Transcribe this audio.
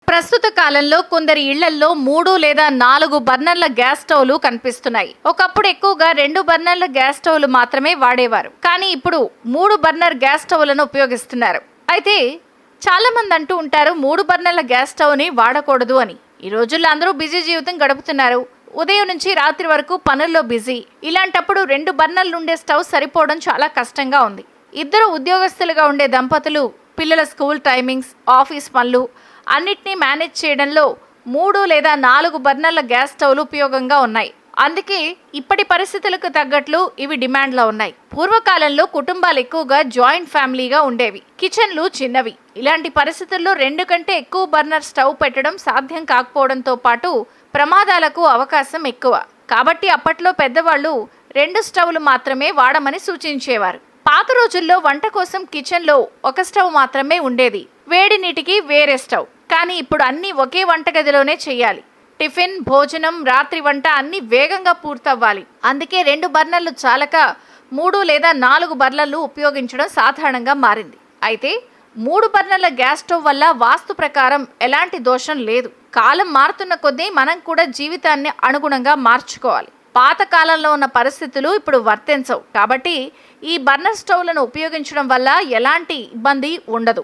ప్రస్తుత కాలంలో కొందరి ఇళ్లల్లో 3 లేదా 4 బర్నర్ల గ్యాస్ స్టవ్లు కనిపిస్తున్నాయి. ఒకప్పుడు ఎక్కువగా 2 బర్నర్ల గ్యాస్ స్టవ్లు మాత్రమే వాడేవారు. కానీ ఇప్పుడు 3 బర్నర్ గ్యాస్ స్టవ్లను ఉపయోగిస్తున్నారు. అయితే చాలా మంది అంటూ ఉంటారు 3 బర్నర్ల గ్యాస్ స్టవ్ని వాడకూడదు అని. ఈ రోజుల్లో అందరూ బిజీ జీవితం గడుపుతున్నారు. ఉదయం నుంచి రాత్రి వరకు పనుల్లో బిజీ. ఇలాంటప్పుడు 2 బర్నర్లు ఉండే స్టవ్ సరిపోవడం చాలా కష్టంగా ఉంది. ఇద్దరు ఉద్యోగస్తులుగా ఉండే దంపతులు పిల్లల స్కూల్ టైమింగ్స్, ఆఫీస్ పనులు అన్నిటినీ మేనేజ్ చేయడంలో 3 లేదా 4 బర్నర్ల గ్యాస్ స్టవ్లు ఉపయోగంగా ఉన్నాయి. అందుకే ఇప్పటి పరిస్థితులకు తగ్గట్లు ఇవి డిమాండ్లో ఉన్నాయి. పూర్వకాలంలో కుటుంబాలు ఎక్కువగా జాయింట్ ఫ్యామిలీగా ఉండేవి. కిచెన్లు చిన్నవి. ఇలాంటి పరిస్థితుల్లో 2 కంటే ఎక్కువ బర్నర్ స్టవ్ పెట్టడం సాధ్యం కాకపోవడంతో పాటు ప్రమాదాలకు అవకాశం ఎక్కువ. కాబట్టి అప్పట్లో పెద్దవాళ్ళు 2 స్టవ్లు మాత్రమే వాడమని సూచించేవారు. పాత రోజుల్లో వంట కోసం కిచెన్లో ఒక స్టవ్ మాత్రమే ఉండేది. వేడి నీటికి వేరే స్టవ్. కానీ ఇప్పుడు అన్నీ ఒకే వంటగదిలోనే చేయాలి. టిఫిన్, భోజనం, రాత్రి వంట అన్నీ వేగంగా పూర్తవ్వాలి. అందుకే 2 బర్నర్లు చాలక 3 లేదా 4 బర్నర్లు ఉపయోగించడం సాధారణంగా మారింది. అయితే 3 బర్నర్ల గ్యాస్ స్టవ్ వల్ల వాస్తు ప్రకారం ఎలాంటి దోషం లేదు. కాలం మారుతున్న కొద్దీ మనం కూడా జీవితాన్ని అనుగుణంగా మార్చుకోవాలి. పాత కాలంలో ఉన్న పరిస్థితులు ఇప్పుడు వర్తించవు. కాబట్టి ఈ బర్నర్ స్టవ్లను ఉపయోగించడం వల్ల ఎలాంటి ఇబ్బంది ఉండదు.